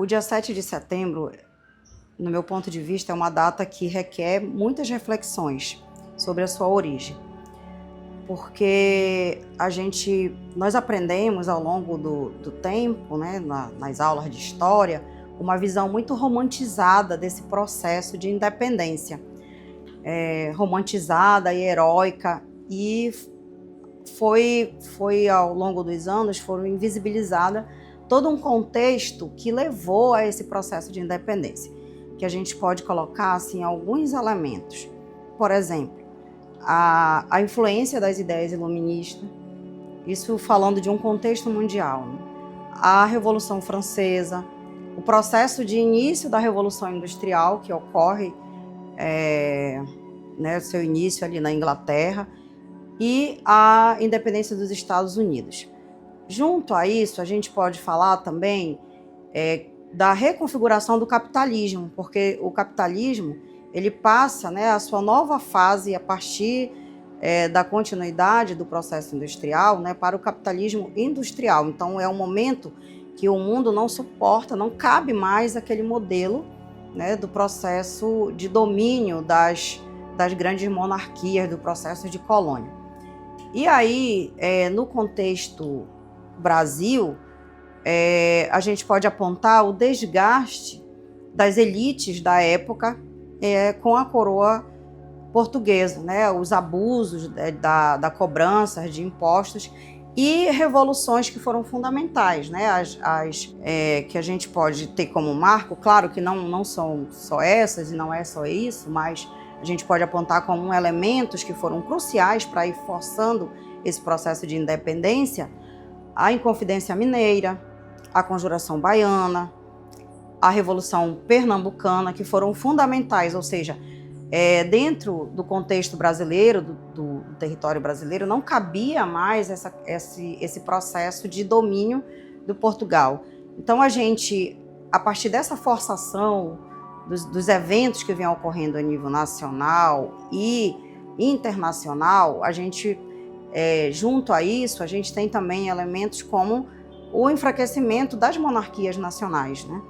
O dia 7 de setembro, no meu ponto de vista, é uma data que requer muitas reflexões sobre a sua origem. Porque nós aprendemos ao longo do tempo, né, nas aulas de história, uma visão muito romantizada desse processo de independência. Romantizada e heróica, e foi ao longo dos anos, foram invisibilizada todo um contexto que levou a esse processo de independência, que a gente pode colocar assim, alguns elementos. Por exemplo, a influência das ideias iluministas, isso falando de um contexto mundial, né? A Revolução Francesa, o processo de início da Revolução Industrial, que ocorre, seu início ali na Inglaterra, e a independência dos Estados Unidos. Junto a isso, a gente pode falar também da reconfiguração do capitalismo, porque o capitalismo ele passa, né, a sua nova fase a partir da continuidade do processo industrial, né, para o capitalismo industrial. Então é um momento que o mundo não suporta, não cabe mais aquele modelo, né, do processo de domínio das grandes monarquias, do processo de colônia. E aí, no contexto Brasil, a gente pode apontar o desgaste das elites da época com a coroa portuguesa, né? Os abusos da cobrança de impostos e revoluções que foram fundamentais, né? Que a gente pode ter como marco, claro que não são só essas e não é só isso, mas a gente pode apontar como elementos que foram cruciais para ir forçando esse processo de independência: a Inconfidência Mineira, a Conjuração Baiana, a Revolução Pernambucana, que foram fundamentais, ou seja, dentro do contexto brasileiro, do território brasileiro, não cabia mais esse processo de domínio do Portugal. Então a partir dessa forçação dos eventos que vêm ocorrendo a nível nacional e internacional, junto a isso, a gente tem também elementos como o enfraquecimento das monarquias nacionais, né?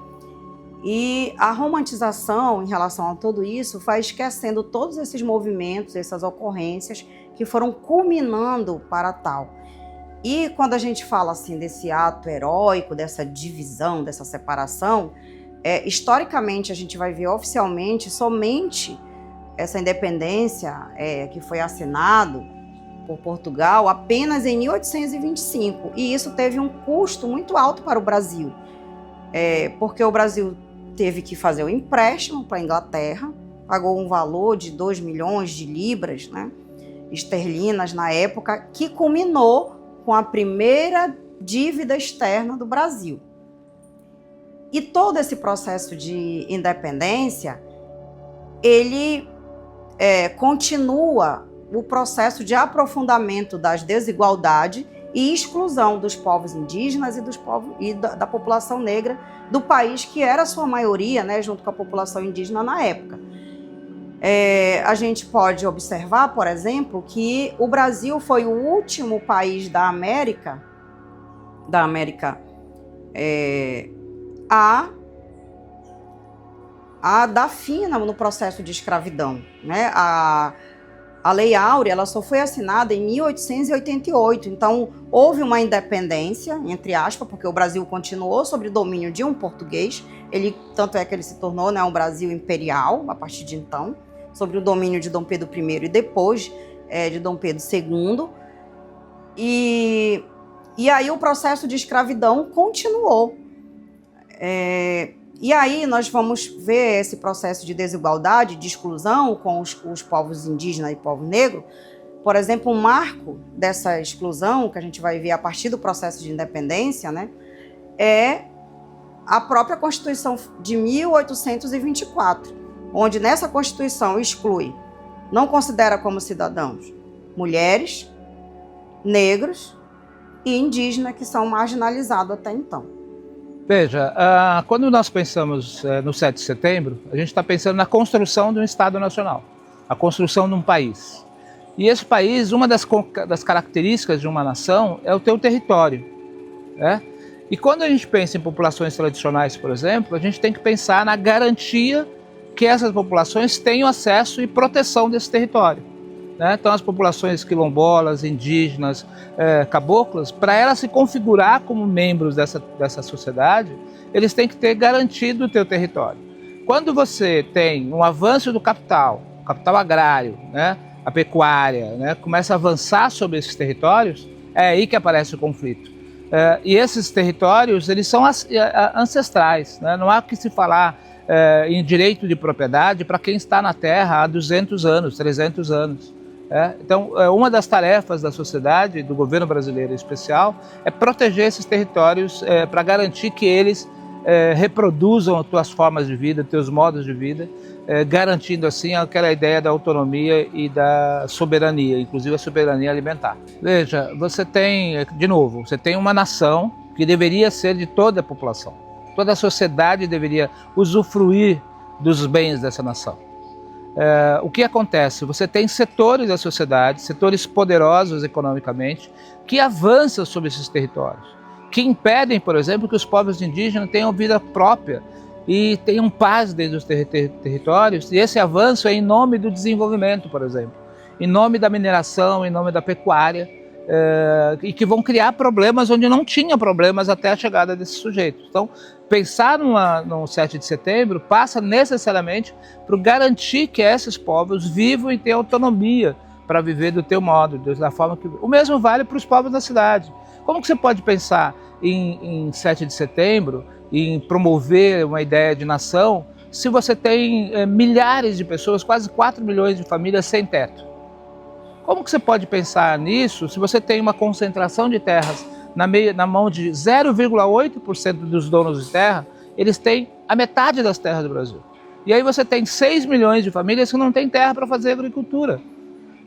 E a romantização em relação a tudo isso vai esquecendo todos esses movimentos, essas ocorrências que foram culminando para tal. E quando a gente fala assim desse ato heróico, dessa divisão, dessa separação, historicamente a gente vai ver oficialmente somente essa independência que foi assinado por Portugal apenas em 1825, e isso teve um custo muito alto para o Brasil, porque o Brasil teve que fazer o empréstimo para a Inglaterra, pagou um valor de 2 milhões de libras, né, esterlinas na época, que culminou com a primeira dívida externa do Brasil. E todo esse processo de independência, ele continua o processo de aprofundamento das desigualdades e exclusão dos povos indígenas e da população negra do país, que era a sua maioria, né, junto com a população indígena na época. A gente pode observar, por exemplo, que o Brasil foi o último país da América a dar fim no processo de escravidão, né? A Lei Áurea, ela só foi assinada em 1888, então houve uma independência, entre aspas, porque o Brasil continuou sob o domínio de um português, tanto é que ele se tornou, né, um Brasil imperial a partir de então, sob o domínio de Dom Pedro I e depois de Dom Pedro II, e aí o processo de escravidão continuou. E aí nós vamos ver esse processo de desigualdade, de exclusão com os povos indígenas e povo negro. Por exemplo, um marco dessa exclusão, que a gente vai ver a partir do processo de independência, né, é a própria Constituição de 1824, onde nessa Constituição exclui, não considera como cidadãos mulheres, negros e indígenas, que são marginalizados até então. Veja, quando nós pensamos no 7 de setembro, a gente está pensando na construção de um Estado Nacional, a construção de um país. E esse país, uma das características de uma nação é o teu território, né? E quando a gente pensa em populações tradicionais, por exemplo, a gente tem que pensar na garantia que essas populações tenham acesso e proteção desse território, né? Então as populações quilombolas, indígenas, caboclas, para elas se configurar como membros dessa sociedade, eles têm que ter garantido o teu território. Quando você tem um avanço do capital agrário, né, a pecuária, né, começa a avançar sobre esses territórios, é aí que aparece o conflito. E esses territórios, eles são ancestrais, né? Não há que se falar em direito de propriedade para quem está na terra há 200 anos, 300 anos. Então, uma das tarefas da sociedade, do governo brasileiro em especial, é proteger esses territórios para garantir que eles reproduzam as tuas formas de vida, teus modos de vida, garantindo assim aquela ideia da autonomia e da soberania, inclusive a soberania alimentar. Veja, você tem, de novo, você tem uma nação que deveria ser de toda a população. Toda a sociedade deveria usufruir dos bens dessa nação. O que acontece? Você tem setores da sociedade, setores poderosos economicamente, que avançam sobre esses territórios, que impedem, por exemplo, que os povos indígenas tenham vida própria e tenham paz dentro dos territórios, e esse avanço é em nome do desenvolvimento, por exemplo, em nome da mineração, em nome da pecuária, e que vão criar problemas onde não tinha problemas até a chegada desses sujeitos. Então, pensar no 7 de setembro passa necessariamente por garantir que esses povos vivam e tenham autonomia para viver do teu modo, da forma que... O mesmo vale para os povos da cidade. Como que você pode pensar em 7 de setembro, em promover uma ideia de nação, se você tem milhares de pessoas, quase 4 milhões de famílias sem teto? Como que você pode pensar nisso se você tem uma concentração de terras na mão de 0,8% dos donos de terra? Eles têm a metade das terras do Brasil. E aí você tem 6 milhões de famílias que não têm terra para fazer agricultura.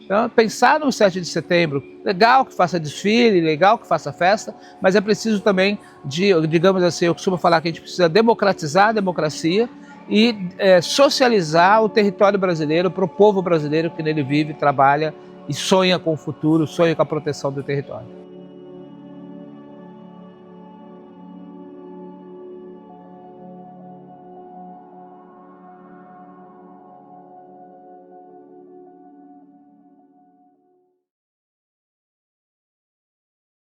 Então, pensar no 7 de setembro, legal que faça desfile, legal que faça festa, mas é preciso também, digamos assim, eu costumo falar que a gente precisa democratizar a democracia e socializar o território brasileiro para o povo brasileiro que nele vive, trabalha e sonha com o futuro, sonha com a proteção do território.